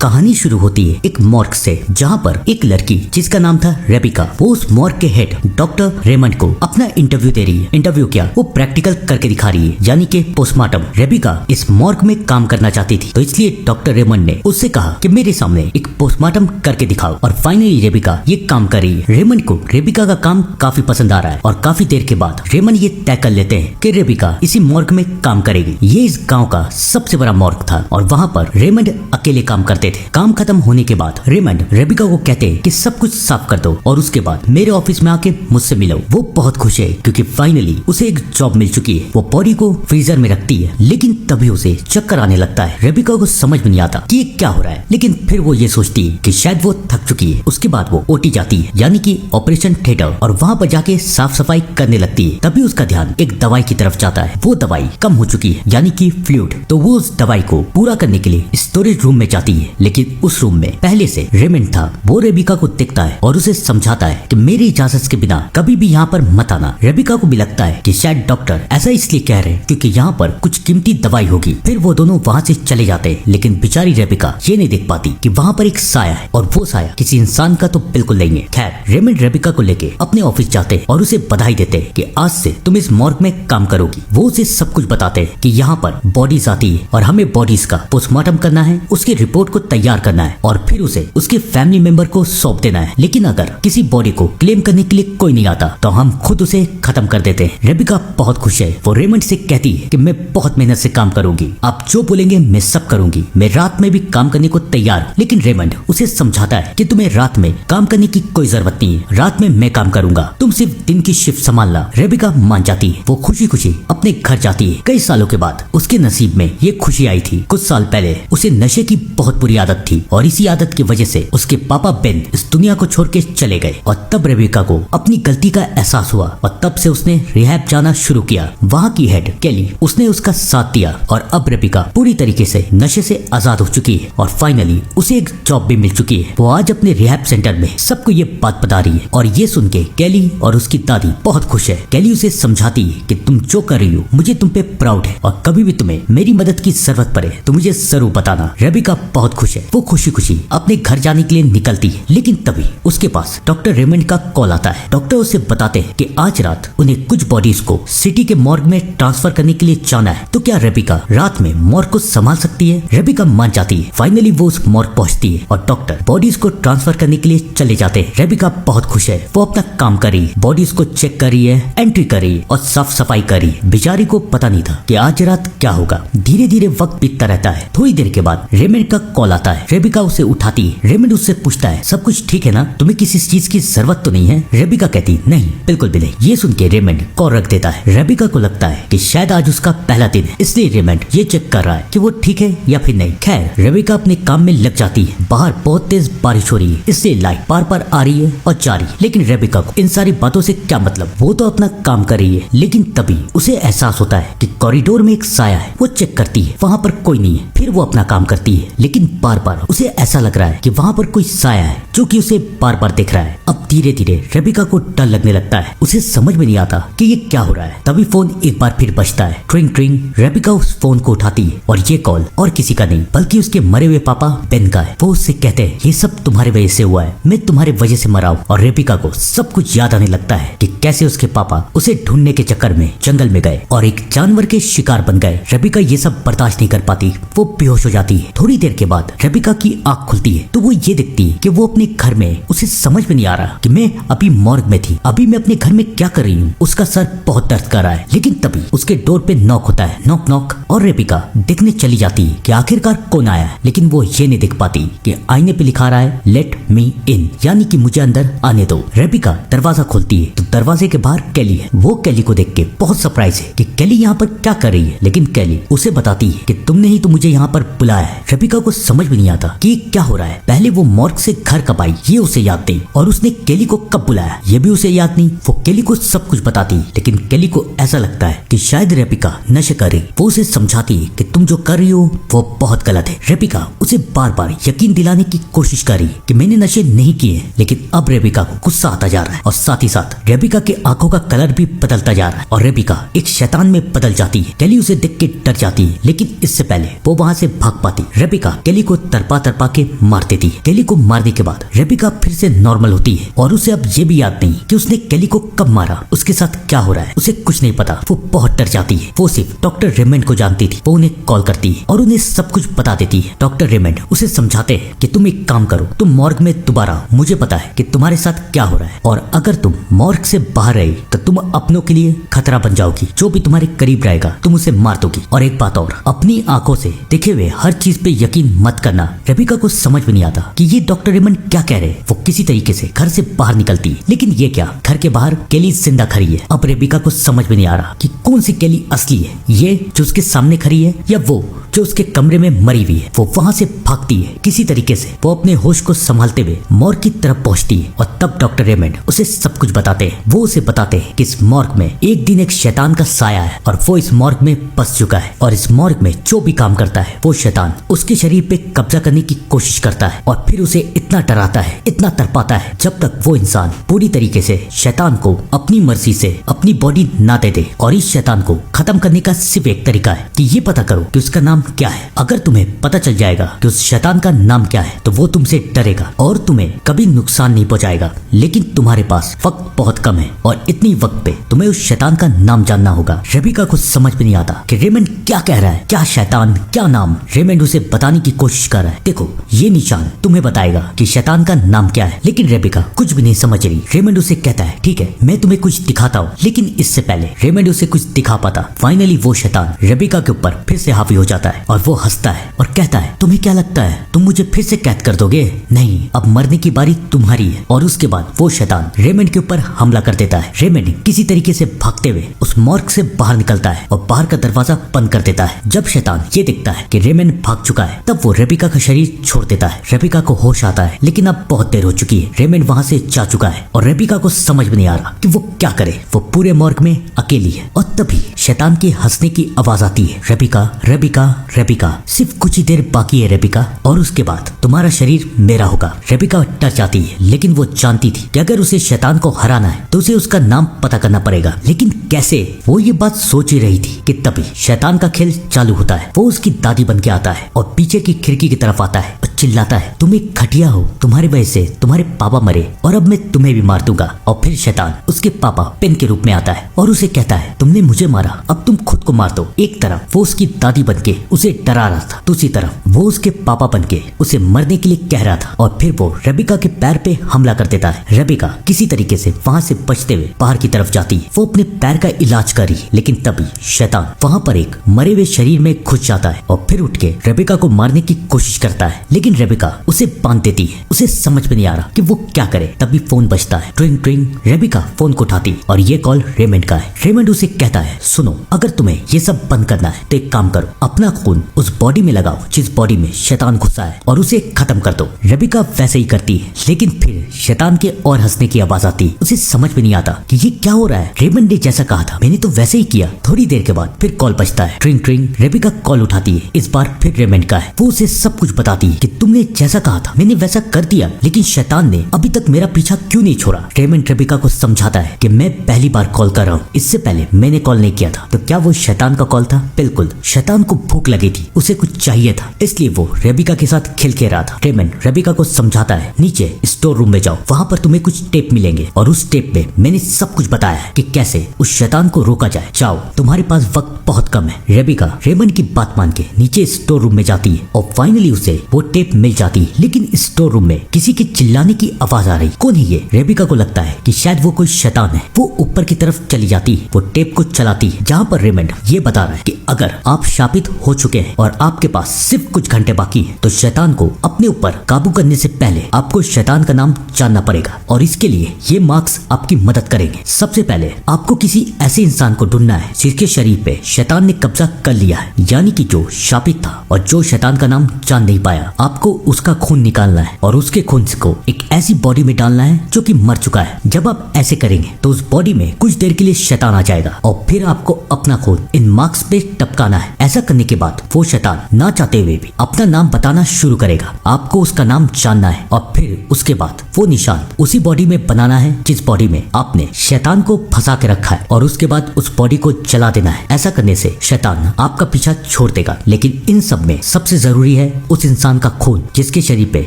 कहानी शुरू होती है एक मॉर्ग से, जहाँ पर एक लड़की जिसका नाम था रेबिका, वो उस मॉर्ग के हेड डॉक्टर रेमंड को अपना इंटरव्यू दे रही है। इंटरव्यू क्या, वो प्रैक्टिकल करके दिखा रही है, यानी कि पोस्टमार्टम। रेबिका इस मॉर्ग में काम करना चाहती थी, तो इसलिए डॉक्टर रेमंड ने उससे कहा कि मेरे सामने एक पोस्टमार्टम करके दिखाओ। और फाइनली रेबिका ये काम कर रही है। रेमंड को रेबिका का काम काफी पसंद आ रहा है और काफी देर के बाद रेमंड ये तय कर लेते हैं कि रेबिका इसी मॉर्ग में काम करेगी। ये इस गाँव का सबसे बड़ा मॉर्ग था और वहाँ पर रेमंड अकेले काम करते थे। काम खत्म होने के बाद रेमंड रेबिका को कहते हैं कि सब कुछ साफ कर दो और उसके बाद मेरे ऑफिस में आके मुझसे मिलो। वो बहुत खुश है क्योंकि फाइनली उसे एक जॉब मिल चुकी है। वो बॉडी को फ्रीजर में रखती है, लेकिन तभी उसे चक्कर आने लगता है। रेबिका को समझ में नहीं आता कि ये क्या हो रहा है, लेकिन फिर वो ये सोचती है कि शायद वो थक चुकी है। उसके बाद वो ओटी जाती है, यानी कि ऑपरेशन थिएटर, और वहाँ पर जाके साफ सफाई करने लगती है। तभी उसका ध्यान एक दवाई की तरफ जाता है। वो दवाई कम हो चुकी है, यानी कि फ्लूइड। तो वो उस दवाई को पूरा करने के लिए स्टोरेज रूम में जाती है, लेकिन उस रूम में पहले से रेमंड था। वो रेबिका को देखता है और उसे समझाता है कि मेरी इजाजत के बिना कभी भी यहाँ पर मत आना। रेबिका को भी लगता है कि शायद डॉक्टर ऐसा इसलिए कह रहे हैं क्योंकि यहाँ पर कुछ कीमती दवाई होगी। फिर वो दोनों वहाँ से चले जाते हैं, लेकिन बेचारी रेबिका ये नहीं देख पाती कि वहाँ पर एक साया है और वो साया किसी इंसान का तो बिल्कुल नहीं है। खैर रेमंड रेबिका को लेके अपने ऑफिस जाते और उसे बधाई देते हैं कि आज से तुम इस मॉर्ग में काम करोगी। वो उसे सब कुछ बताते हैं कि यहाँ पर बॉडीज आती है और हमें बॉडीज का पोस्टमार्टम करना है, उसकी रिपोर्ट को तैयार करना है और फिर उसे उसके फैमिली मेंबर को सौंप देना है। लेकिन अगर किसी बॉडी को क्लेम करने के लिए कोई नहीं आता तो हम खुद उसे खत्म कर देते हैं। रेबिका बहुत खुश है। वो रेमंड से कहती है कि मैं बहुत मेहनत से काम करूंगी, आप जो बोलेंगे मैं सब करूंगी, मैं रात में भी काम करने को तैयार हूँ। लेकिन रेमंड उसे समझाता है कि तुम्हें रात में काम करने की कोई जरूरत नहीं है, रात में मैं काम करूंगा, तुम सिर्फ दिन की शिफ्ट संभालना। रेबिका मान जाती है। वो खुशी खुशी अपने घर जाती है। कई सालों के बाद उसके नसीब में ये खुशी आई थी। कुछ साल पहले उसे नशे की बहुत बुरी आदत थी और इसी आदत की वजह से उसके पापा बेन इस दुनिया को छोड़ के चले गए और तब रेबिका को अपनी गलती का एहसास हुआ और तब से उसने रिहैब जाना शुरू किया। वहाँ की हेड केली, उसने उसका साथ दिया और अब रेबिका पूरी तरीके से नशे से आजाद हो चुकी है और फाइनली उसे एक जॉब भी मिल चुकी है। वो आज अपने रिहैब सेंटर में सबको ये बात बता रही है और ये सुन के केली और उसकी दादी बहुत खुश है। केली उसे समझाती है कि तुम जो कर रही हो मुझे तुम पे प्राउड है और कभी भी तुम्हें मेरी मदद की जरूरत पड़े तो मुझे जरूर बताना। रेबिका बहुत खुश है। वो खुशी खुशी अपने घर जाने के लिए निकलती है, लेकिन तभी उसके पास डॉक्टर रेमंड का कॉल आता है। डॉक्टर उसे बताते हैं कि आज रात उन्हें कुछ बॉडीज को सिटी के मॉर्ग में ट्रांसफर करने के लिए जाना है। तो क्या रेबिका रात में मॉर्ग को संभाल सकती है? रेबिका मान जाती है। फाइनली वो उस मॉर्ग पहुंचती है और डॉक्टर बॉडीज को ट्रांसफर करने के लिए चले जाते हैं। रेबिका बहुत खुश है। वो अपना काम कर रही है, बॉडीज को चेक कर रही है, एंट्री कर रही है और साफ सफाई कर रही है। बेचारी को पता नहीं था कि आज रात क्या होगा। धीरे धीरे वक्त बीतता रहता है। थोड़ी देर के बाद रेमंड का कॉल आता है। रेबिका उसे उठाती है। रेमंड उससे पूछता है सब कुछ ठीक है ना, तुम्हें किसी चीज की जरूरत तो नहीं है? रेबिका कहती नहीं, बिल्कुल भी नहीं। ये सुन के रेमंड कॉल रख देता है। रेबिका को लगता है कि शायद आज उसका पहला दिन है, इसलिए रेमंड ये चेक कर रहा है कि वो ठीक है या फिर नहीं। खैर रेबिका अपने काम में लग जाती है। बाहर बहुत तेज बारिश हो रही है, इसलिए लाइट बार बार आ रही है और जा रही है। लेकिन रेबिका को इन सारी बातों से क्या मतलब, वो तो अपना काम कर रही है। लेकिन तभी उसे एहसास होता है कि कॉरिडोर में एक साया है। वो चेक करती है, वहाँ पर कोई नहीं है। फिर वो अपना काम करती है, लेकिन बार बार उसे ऐसा लग रहा है कि वहाँ पर कोई साया है जो कि उसे बार बार देख रहा है। अब धीरे धीरे रेबिका को डर लगने लगता है। उसे समझ में नहीं आता कि ये क्या हो रहा है। तभी फोन एक बार फिर बजता है। ट्रिंग ट्रिंग। रेबिका उस फोन को उठाती है और ये कॉल और किसी का नहीं बल्कि उसके मरे हुए पापा बेन का है। वो उससे कहते हैं ये सब तुम्हारे वजह से हुआ है, मैं तुम्हारे वजह से मरा हूँ। और रेबिका को सब कुछ याद आने लगता है कि कैसे उसके पापा उसे ढूंढने के चक्कर में जंगल में गए और एक जानवर के शिकार बन गए। रेबिका ये सब बर्दाश्त नहीं कर पाती, वो बेहोश हो जाती है। थोड़ी देर के बाद रेबिका की आंख खुलती है तो वो ये देखती है कि वो अपने घर में, उसे समझ में नहीं आ रहा कि मैं अभी मॉर्ग में थी, अभी मैं अपने घर में क्या कर रही हूँ। उसका सर बहुत दर्द कर रहा है। लेकिन तभी उसके डोर पे नॉक होता है। Knock knock. और रेबिका देखने चली जाती है कि आखिरकार कौन आया है, लेकिन वो ये नहीं देख पाती कि आईने पे लिखा रहा है लेट मी इन, यानी कि मुझे अंदर आने दो। रेबिका दरवाजा खोलती है तो दरवाजे के बाहर केली है। वो केली को देख के बहुत सरप्राइज है कि केली यहाँ पर क्या कर रही है, लेकिन केली उसे बताती है कि तुमने ही तो मुझे यहाँ पर बुलाया है। रेबिका को समझ में नहीं आता कि क्या हो रहा है। पहले वो मॉर्ग से घर कब आई ये उसे याद नहीं, और उसने केली को कब बुलाया ये भी उसे याद नहीं। वो केली को सब कुछ बताती, लेकिन केली को ऐसा लगता है कि शायद रेबिका नशे कर रही। वो उसे समझाती है कि तुम जो कर रही हो वो बहुत गलत है। रेबिका उसे बार बार यकीन दिलाने की कोशिश कर रही कि मैंने नशे नहीं किए, लेकिन अब रेबिका को गुस्सा आता जा रहा है और साथ ही साथ रेबिका के आंखों का कलर भी बदलता जा रहा है और रेबिका एक शैतान में बदल जाती है। केली उसे देख के डर जाती है, लेकिन इससे पहले वो वहाँ से भाग पाती। रेबिका केली को तरपा तरपा के मार देती है। केली को मारने के बाद रेबिका फिर से नॉर्मल होती है और उसे अब ये भी याद नहीं कि उसने केली को कब मारा, उसके साथ क्या हो रहा है, उसे कुछ नहीं पता। वो बहुत डर जाती है। वो सिर्फ डॉक्टर रेमंड को जानती थी। वो उन्हें कॉल करती है और उन्हें सब कुछ बता देती है। डॉक्टर रेमंड उसे समझाते हैं कि तुम एक काम करो, तुम मॉर्ग में दोबारा, मुझे पता है कि तुम्हारे साथ क्या हो रहा है और अगर तुम मॉर्ग से बाहर रही तो तुम अपनों के लिए खतरा बन जाओगी। जो भी तुम्हारे करीब रहेगा तुम उसे मार दोगी। और एक बात और, अपनी आंखों से देखे हुए हर चीज पे यकीन मत करना। रेबिका को समझ में नहीं आता कि ये डॉक्टर रेमंड क्या कह रहे हैं। वो किसी तरीके से घर से बाहर निकलती है, लेकिन ये क्या, घर के बाहर केली जिंदा खड़ी है। अब रेबिका को समझ में नहीं आ रहा कि कौन सी केली असली है, ये जो उसके सामने खड़ी है या वो जो उसके कमरे में मरी हुई है। वो वहां से भागती है किसी तरीके से। वो अपने होश को संभालते हुए मॉर्ग की तरफ पहुंचती है और तब डॉक्टर रेमंड उसे सब कुछ बताते हैं। वो उसे बताते हैं कि इस मॉर्ग में एक दिन एक शैतान का साया है और वो इस मॉर्ग में बस चुका है और इस मॉर्ग में जो भी काम करता है वो शैतान उसके शरीर पे कब्जा करने की कोशिश करता है और फिर उसे इतना डराता है, इतना तरपाता है जब तक वो इंसान पूरी तरीके से शैतान को अपनी मर्जी से अपनी बॉडी ना दे दे। और इस शैतान को खत्म करने का सिर्फ एक तरीका है कि ये पता करो कि उसका नाम क्या है। अगर तुम्हें पता चल जाएगा कि उस शैतान का नाम क्या है तो वो तुमसे डरेगा और तुम्हें कभी नुकसान नहीं पहुंचाएगा। लेकिन तुम्हारे पास वक्त बहुत कम है और इतनी वक्त पे तुम्हें उस शैतान का नाम जानना होगा। रेबिका को समझ में नहीं आता कि रेमंड क्या कह रहा है, क्या शैतान, क्या नाम। रेमंड उसे बताने की कोशिश कर रहा है, देखो ये निशान तुम्हें बताएगा कि शैतान का नाम क्या है। लेकिन रेबिका कुछ भी नहीं समझ रही। रेमंड उसे कहता है ठीक है मैं तुम्हें कुछ दिखाता हूँ। लेकिन इससे पहले रेमंड उसे कुछ दिखा पाता। फाइनली वो शैतान रेबिका के ऊपर फिर से हावी हो जाता है और वो हंसता है और कहता है तुम्हें क्या लगता है तुम मुझे फिर से कैद कर दोगे? नहीं, अब मरने की बारी तुम्हारी है। और उसके बाद वो शैतान रेमंड के ऊपर हमला कर देता है। रेमंड किसी तरीके से भागते हुए उस मॉर्ग से बाहर निकलता है और बाहर का दरवाजा बंद कर देता है। जब शैतान ये देखता है कि रेमंड भाग चुका है तब वो रेबिका का शरीर छोड़ देता है। रेबिका को होश आता है लेकिन अब बहुत देर हो चुकी है। रेमंड वहाँ से जा चुका है और रेबिका को समझ में नहीं आ रहा कि वो क्या करे। वो पूरे मॉर्ग में अकेली है और तभी शैतान की हंसने की आवाज आती है, रेबिका रेबिका रेबिका, सिर्फ कुछ ही देर बाकी है रेबिका और उसके बाद तुम्हारा शरीर मेरा होगा। रेबिका डर जाती है लेकिन वो जानती थी कि अगर उसे शैतान को हराना है तो उसे उसका नाम पता करना पड़ेगा। लेकिन कैसे? वो ये बात सोच ही रही थी कि तभी शैतान का खेल चालू होता है। वो उसकी दादी बन के आता है और पीछे की खिड़की की तरफ आता है और चिल्लाता है तुम एक घटिया हो, तुम्हारी वजह से तुम्हारे पापा मरे और अब मैं तुम्हें भी मार दूंगा। और फिर शैतान उसके पापा पेन के रूप में आता है और उसे कहता है तुमने मुझे मारा, अब तुम खुद को मार दो। एक तरफ वो उसकी दादी बनके उसे डरा रहा था, दूसरी तरफ वो उसके पापा बनके उसे मरने के लिए कह रहा था। और फिर वो रेबिका के पैर पे हमला कर देता है। रेबिका किसी तरीके से वहाँ से बचते हुए बाहर की तरफ जाती है। वो अपने पैर का इलाज कर रही है लेकिन तभी शैतान वहाँ पर एक मरे हुए शरीर में घुस जाता है और फिर उठ के रेबिका को मारने की कोशिश करता है। लेकिन रेबिका उसे बांध देती है। उसे समझ में नहीं आ रहा कि वो क्या करे। तभी फोन बजता है, ट्रिंग ट्रिंग। रेबिका फोन को उठाती और ये कॉल रेमंड का है। रेमंड उसे कहता है सुनो, अगर तुम्हें ये सब बंद करना है तो एक काम करो, अपना खून उस बॉडी में लगाओ जिस बॉडी में शैतान घुसा है और उसे खत्म कर दो। रेबिका वैसे ही करती है लेकिन फिर शैतान के और हंसने की आवाज आती है। उसे समझ में नहीं आता कि ये क्या हो रहा है। रेमंड ने जैसा कहा था मैंने तो वैसे ही किया। थोड़ी देर के बाद फिर कॉल बजता है, ट्रिंग ट्रिंग। रेबिका कॉल उठाती है, इस बार फिर रेमंड का है। वो उसे सब कुछ बताती है कि तुमने जैसा कहा था मैंने वैसा कर दिया लेकिन शैतान ने अभी तक मेरा पीछा क्यों नहीं छोड़ा। रेमंड रेबिका को समझाता है कि मैं पहली बार कॉल कर रहा हूँ, इससे पहले मैंने कॉल नहीं किया था। तो क्या वो शैतान का कॉल था? बिल्कुल। शैतान को भूख लगी थी, उसे कुछ चाहिए था, इसलिए वो रेबिका के साथ खेल खेल रहा था। रेमंड रेबिका को समझाता है नीचे स्टोर रूम में जाओ, वहाँ पर तुम्हें कुछ टेप मिलेंगे और उस टेप में मैंने सब कुछ बताया है कि कैसे उस शैतान को रोका जाए। जाओ, तुम्हारे पास वक्त बहुत कम है। रेबिका रेमंड की बात मान के नीचे स्टोर रूम में जाती है और फाइनली उसे वो टेप मिल जाती है। लेकिन स्टोर रूम में किसी के चिल्लाने की आवाज आ रही। कौन है ये? रेबिका को लगता है कि शायद वो कोई शैतान है। वो ऊपर की तरफ चली जाती है, वो टेप को चलाती है जहाँ पर रेमंड ये बता रहा है कि अगर आप शापित हो चुके हैं और आपके पास सिर्फ कुछ घंटे बाकी हैं तो शैतान को अपने ऊपर काबू करने से पहले आपको शैतान का नाम जानना पड़ेगा और इसके लिए ये मार्क्स आपकी मदद करेंगे। सबसे पहले आपको किसी ऐसे इंसान को ढूंढना है जिसके शरीर पे शैतान ने कब्जा कर लिया है, यानी कि जो शापित था और जो शैतान का नाम जान नहीं पाया। आपको उसका खून निकालना है और उसके खून को एक ऐसी बॉडी में डालना है जो कि मर चुका है। जब आप ऐसे करेंगे तो उस बॉडी में कुछ देर के लिए शैतान आ जाएगा और फिर आपको अपना खून इन मार्क्स पे टपकाना है। ऐसा करने के बाद वो शैतान ना चाहते हुए भी अपना नाम बताना शुरू करेगा। आपको उसका नाम जानना है और फिर उसके बाद वो निशान उसी बॉडी में बनाना है जिस बॉडी में आपने शैतान को फंसा के रखा है और उसके बाद उस बॉडी को जला देना है। ऐसा करने से शैतान आपका पीछा छोड़ देगा। लेकिन इन सब में सबसे जरूरी है उस इंसान का खून जिसके शरीर पे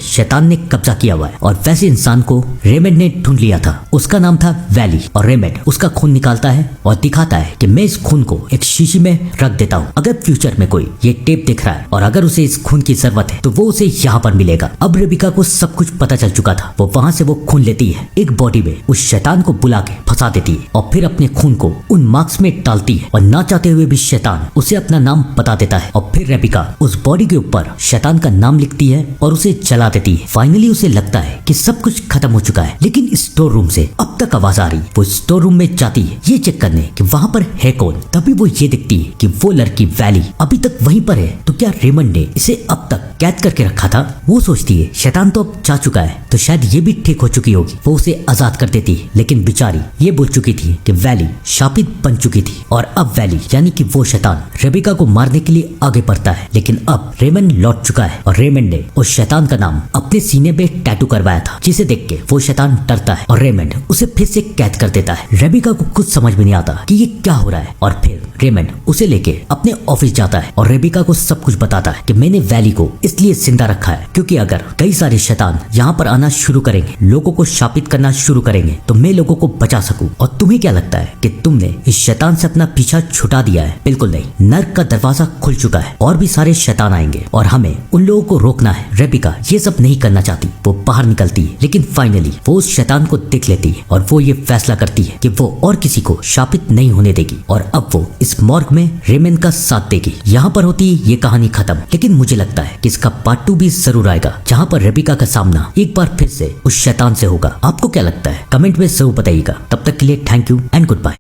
शैतान ने कब्जा किया हुआ है, और वैसे इंसान को रेमंड ने ढूंढ लिया था। उसका नाम था वैली, और रेमंड उसका खून निकालता है और दिखाता है कि मैं इस खून को एक शीशी में रख देता हूँ। अगर फ्यूचर में कोई ये टेप देख रहा है और अगर उसे इस खून की जरूरत है तो वो उसे यहाँ पर मिलेगा। अब रेबिका को सब कुछ पता चल चुका था। वो वहाँ से वो खून लेती है, एक बॉडी में उस शैतान को बुला के फंसा देती है और फिर अपने खून को उन मार्क्स में डालती है, और ना चाहते हुए भी शैतान उसे अपना नाम बता देता है। और फिर रेबिका उस बॉडी के ऊपर शैतान का नाम लिखती है और उसे जला देती है। फाइनली उसे लगता है कि सब कुछ खत्म हो चुका है, लेकिन स्टोर रूम से अब तक आवाज आ रही। वो स्टोर रूम में जाती है ये चेक करने कि वहाँ पर है कौन। तभी वो ये देखती है कि वो लड़की वैली अभी तक वहीं पर है। तो क्या रेमंड ने इसे अब तक कैद करके रखा था? वो सोचती है शैतान तो अब जा चुका है तो शायद ये भी ठीक हो चुकी होगी। वो उसे आजाद कर देती है, लेकिन बेचारी ये बोल चुकी थी कि वैली शापित बन चुकी थी, और अब वैली यानी कि वो शैतान रेबिका को मारने के लिए आगे बढ़ता है। लेकिन अब रेमंड लौट चुका है और रेमंड ने उस शैतान का नाम अपने सीने पे टैटू करवाया था, जिसे देख के वो शैतान डरता है और रेमंड उसे फिर से कैद कर देता है। रेबिका को कुछ समझ में नहीं आता कि ये क्या हो रहा है, और फिर रेमंड उसे लेके अपने ऑफिस जाता है और रेबिका को सब कुछ बताता है कि मैंने वैली को इसलिए जिंदा रखा है क्योंकि अगर कई सारे शैतान यहाँ पर आना शुरू करेंगे, लोगों को शापित करना शुरू करेंगे, तो मैं लोगों को बचा सकूं। और तुम्हें क्या लगता है कि तुमने इस शैतान से अपना पीछा छुटा दिया है? बिल्कुल नहीं, नर्क का दरवाजा खुल चुका है और भी सारे शैतान आएंगे और हमें उन लोगों को रोकना है। रेबिका ये सब नहीं करना चाहती, वो बाहर निकलती है, लेकिन फाइनली वो उस शैतान को देख लेती है और वो ये फैसला करती है कि वो और किसी को शापित नहीं होने देगी, और अब वो इस मॉर्ग में रेमंड का साथ देगी। यहाँ पर होती ये कहानी खत्म, लेकिन मुझे लगता है कि इसका पार्ट 2 भी जरूर आएगा, जहाँ पर रेबिका का सामना एक बार फिर से उस शैतान से होगा। आपको क्या लगता है? कमेंट में जरूर बताइएगा। तब तक के लिए thank you and good bye.